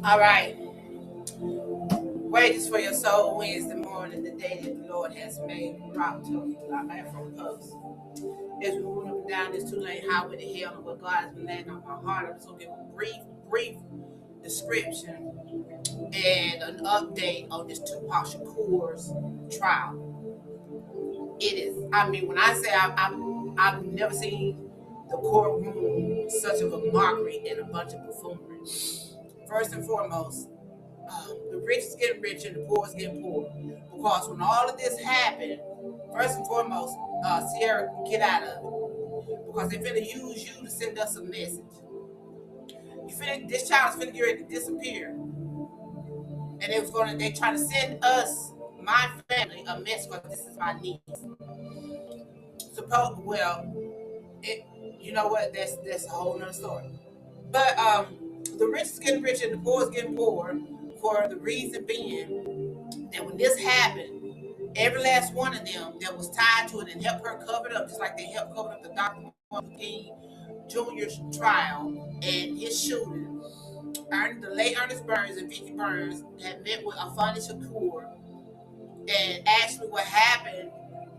All right. Wages for your soul Wednesday morning, the day that the Lord has made. Rock to our back from us. As we move up and down this two-lane highway to hell and what God has been laying on my heart, I'm just gonna give a brief description and an update on this Tupac Shakur's trial. It is. I mean, when I say I've never seen the courtroom such of a mockery and a bunch of buffoonery. First and foremost, the rich is getting rich and the poor is getting poor. Because when all of this happened, first and foremost, Sierra, get out of it. Because they're finna use you to send us a message. This child is finna get ready to disappear. And they try to send us, my family, a message because this is my niece. Well, it, you know what? That's a whole nother story. But the rich is getting rich and the poor is getting poor for the reason being that when this happened, every last one of them that was tied to it and helped her cover it up, just like they helped cover up the Dr. Martin Luther King Jr.'s trial and his shooting. The late Ernest Burns and Vicki Burns had met with Afeni Shakur, and actually what happened,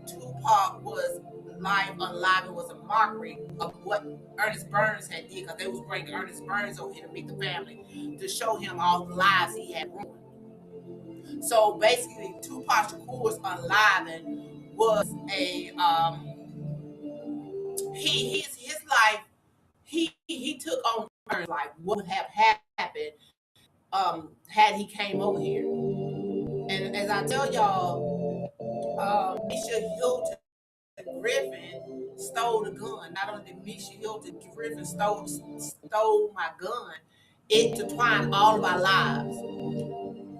Tupac was live unlive. It was a mockery of what Ernest Burns had did because they was bringing Ernest Burns over here to meet the family to show him all the lives he had ruined. So basically, Tupac Shakur's unliving was a his life. He took on Burns' life. What would have happened had he came over here? And as I tell y'all, Misha Hilton Griffin stole the gun. Not only did Misha Hilton Griffin stole my gun, it intertwined all of our lives.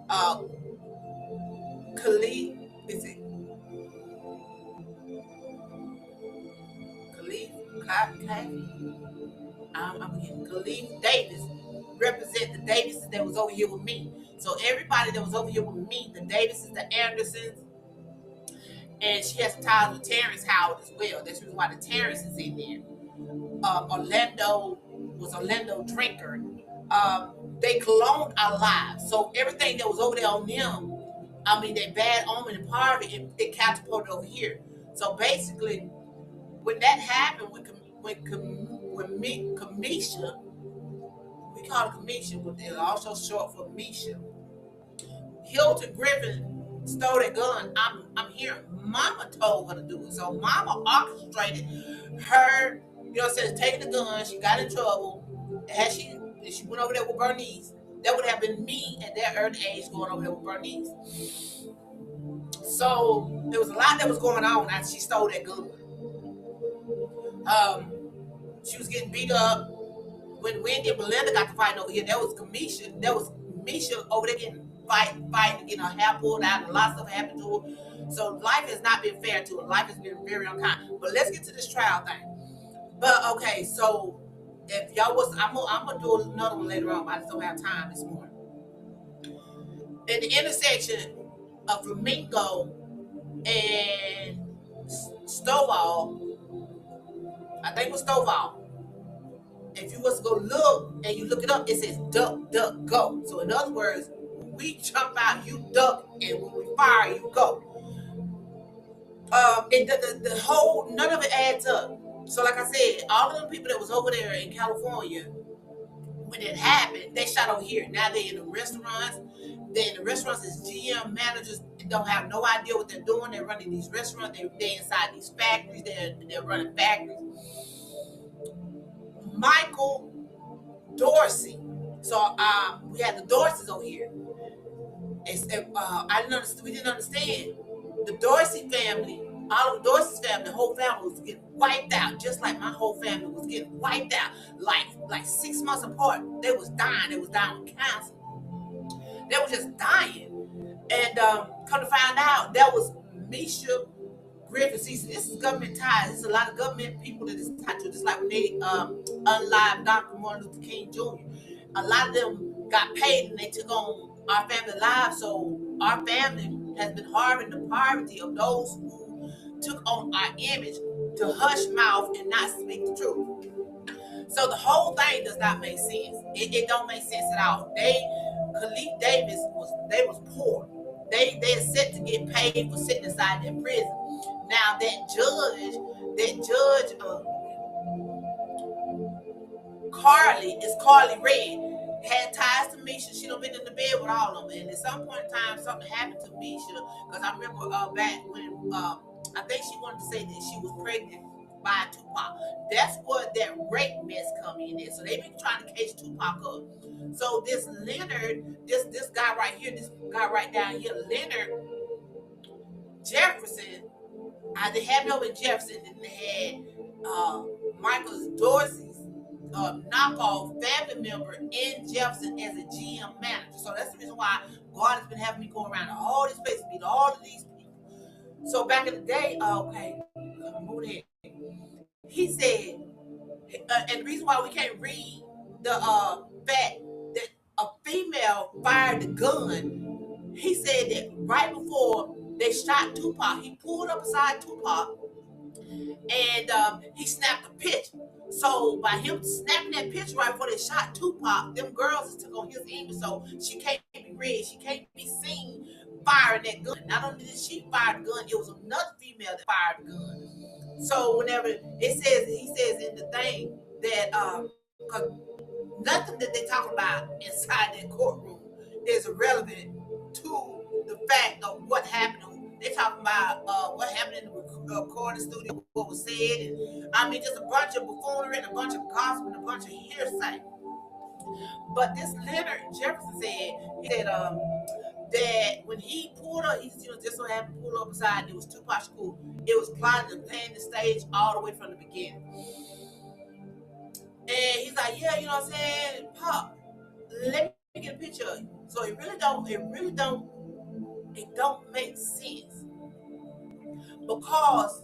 Uh, Khalid, is it Khalid? I'm getting Khalid Davis represent the Davises that was over here with me. So everybody that was over here with me, the Davises, the Andersons, and she has ties with Terrence Howard as well. That's the reason why the Terrence is in there. Orlando Drinker. They cloned our lives. So everything that was over there on them, I mean, that bad omen and poverty, it catapulted over here. So basically, when that happened, when Kamisha, we call it Kamisha, but it's also short for Misha. Hilton Griffin stole that gun. I'm hearing Mama told her to do it. So Mama orchestrated her, you know what I'm saying, taking the gun. She got in trouble. If she went over there with Bernice, that would have been me at that early age going over there with Bernice. So there was a lot that was going on after she stole that gun. Um, she was getting beat up. When Wendy and Belinda got to fighting over here, that was Kamisha. That was Misha over there fighting, getting her hair pulled out, and a lot of stuff happened to her. So life has not been fair to her. Life has been very unkind. But let's get to this trial thing. But okay, so if y'all was, I'm gonna do another one later on. I just don't have time this morning. In the intersection of Flamingo and Stovall, I think it was Stovall. If you was to go look and you look it up, it says duck, duck, go. So in other words, when we jump out, you duck, and when we fire, you go. And the whole, none of it adds up. So like I said, all of the people that was over there in California, when it happened, they shot over here. Now they're in the restaurants. They're in the restaurants as GM managers, don't have no idea what they're doing. They're running these restaurants. They're inside these factories. They're running factories. Michael Dorsey. So we had the Dorseys over here. I didn't understand. We didn't understand the Dorsey family. All of Dorsey's family, the whole family was getting wiped out, just like my whole family was getting wiped out. Like 6 months apart, they was dying. They was dying with cancer. They were just dying. And come to find out, that was Misha Griffin. See, this is government ties. There's a lot of government people that is tied to it. Just like when they unlived Dr. Martin Luther King Jr. A lot of them got paid and they took on our family lives. So our family has been harboring the poverty of those who took on our image to hush mouth and not speak the truth. So the whole thing does not make sense. It don't make sense at all. Khalif Davis was poor. They are set to get paid for sitting inside that prison. Now that judge, Carly Red, had ties to Misha. She done been in the bed with all of them. And at some point in time, something happened to Misha. Because I remember back when I think she wanted to say that she was pregnant by Tupac. That's where that rape mess come in there. So they been trying to case Tupac up. So this Leonard, this guy right here, this guy right down here, Leonard Jefferson. They had me over in Jefferson, and they had Michael Dorsey's knockoff family member in Jefferson as a GM manager. So that's the reason why God has been having me go around to all these places, meet all of these people. So back in the day, okay, move ahead. He said, and the reason why we can't read the fact that a female fired the gun, he said that right before they shot Tupac, he pulled up beside Tupac and he snapped a picture. So by him snapping that picture right before they shot Tupac, them girls took on his image, so she can't be read, she can't be seen firing that gun. Not only did she fire the gun, it was another female that fired the gun. So whenever he says in the thing that cause nothing that they talk about inside that courtroom is irrelevant to the fact of what happened. They talking about what happened in the recording studio, what was said, and I mean just a bunch of buffoonery and a bunch of gossip and a bunch of hearsay. But this Leonard Jefferson said that when he pulled up, he just so happened to pull up beside it was Tupac Shakur. It was plotted and planned the stage all the way from the beginning. And he's like, yeah, you know what I'm saying, Pop, let me get a picture of you. So it don't make sense. Because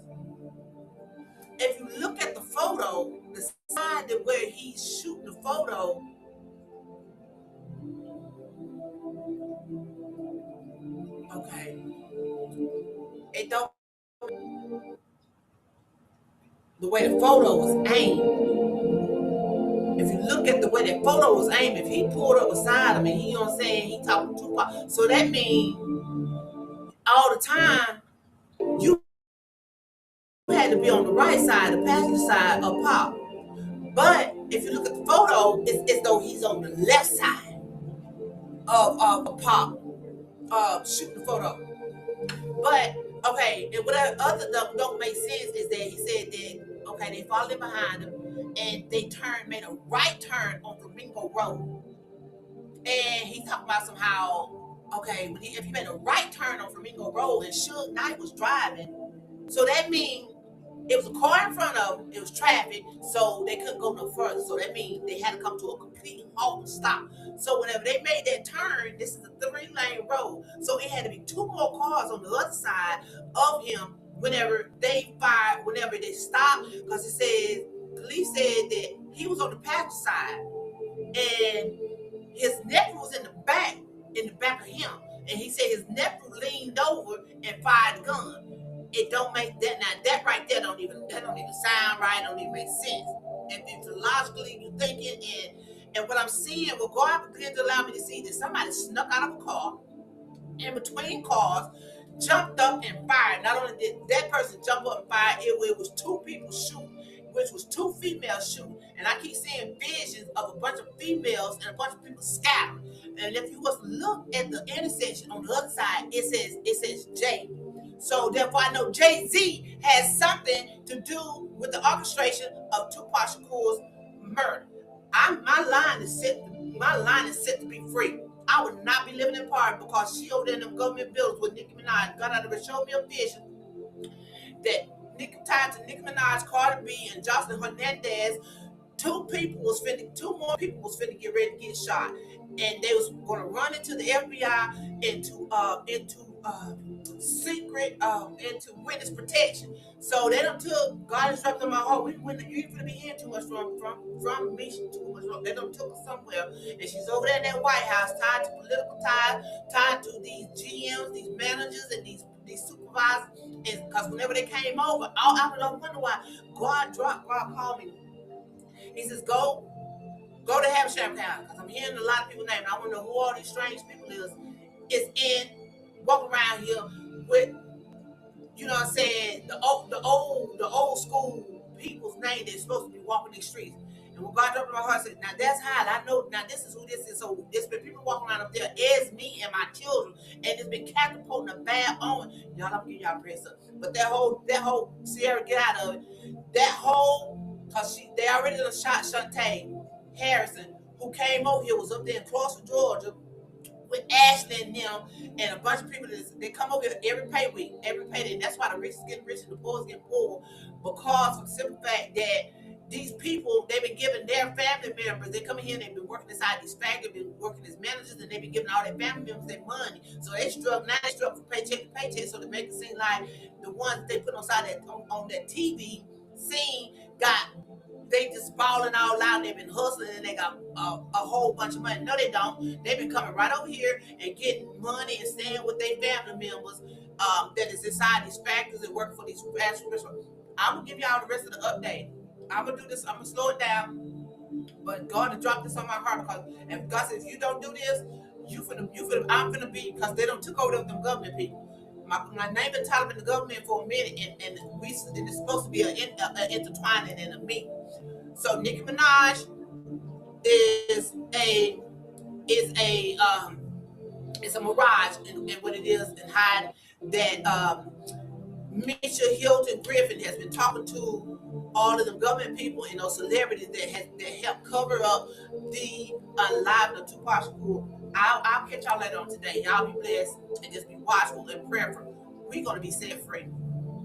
if you look at the photo, the side that where he's shooting the photo, okay, it don't the way the photo was aimed. If you look at the way that photo was aimed, if he pulled up beside him and he, you know what I'm saying, he talking to Tupac. So that means all the time you had to be on the right side, the passenger side of Pop. But if you look at the photo, it's as though he's on the left side of Pop shooting the photo. But okay, and what other don't make sense is that he said that okay, they followed him behind him and they made a right turn on Flamingo Road. And he talked about somehow, okay, if he made a right turn on Flamingo Road and Suge Knight was driving, so that means it was a car in front of them, it was traffic, so they couldn't go no further. So that means they had to come to a complete halt and stop. So whenever they made that turn, this is a 3-lane road. So it had to be 2 more cars on the other side of him whenever they stopped, because it says, police said that he was on the passenger side and his nephew was in the back of him. And he said his nephew leaned over and fired the gun. It don't make that now. That right there don't even sound right. Don't even make sense. And logically you thinking and what I'm seeing, what God began to allow me to see, that somebody snuck out of a car in between cars, jumped up and fired. Not only did that person jump up and fire, it was 2 people shooting, which was 2 females shooting. And I keep seeing visions of a bunch of females and a bunch of people scattered. And if you was to look at the intersection on the other side, it says J. So therefore, I know Jay-Z has something to do with the orchestration of Tupac Shakur's murder. My line is set to be free. I would not be living in Park because she over there in them government buildings with Nicki Minaj got out of it, showed me a vision that tied to Nicki Minaj, Cardi B, and Jocelyn Hernandez. 2 more people was finna get ready to get shot, and they was gonna run into the FBI into secret into witness protection. So they done took God instructed my heart. You ain't finna be hearing too much from me too much. They done took her somewhere, and she's over there in that White House, tied to political ties, tied to these GMs, these managers, and these supervisors. And because whenever they came over, I wonder why God called me. He says, go Go to Habersham County, because I'm hearing a lot of people's names. I want to know who all these strange people is in walking around here with, you know what I'm saying, the old school people's name that's supposed to be walking these streets. And when God dropped in my heart, I said, now that's how I know, now this is who this is. So there's been people walking around up there as me and my children, and it's been catapulting a bad on. Y'all, I'm gonna give y'all praise up. But that whole Sierra, get out of it. That whole, cause they already done shot Shantae Harrison, who came over here, was up there in Clarksville, Georgia, with Ashley and them, and a bunch of people they come over here every pay week, every payday. And that's why the rich is getting rich and the poor is getting poor, because of the simple fact that these people, they've been giving their family members, they come in here and they've been working inside these factories, they've been working as managers, and they've been giving all their family members their money. So they struggle from paycheck to paycheck. So to make it seem like the ones they put on that TV scene they just balling all out. They've been hustling and they got a whole bunch of money. No, they don't. They've been coming right over here and getting money and staying with their family members that is inside these factories and working for these fast food restaurants. I'm gonna give y'all the rest of the update. I'm gonna do this. I'm gonna slow it down. But God has dropped this on my heart, because if God says, if you don't do this, I'm finna be, because they don't took over them government people. My name been tied up in the government for a minute, and it's supposed to be an intertwining and a meeting. So Nicki Minaj is a mirage in what it is, and hide that Misha Hilton Griffin has been talking to all of the government people and those celebrities that help cover up the unlivened of Tupac Shakur. I'll catch y'all later on today. Y'all be blessed and just be watchful and prayerful. We're gonna be set free.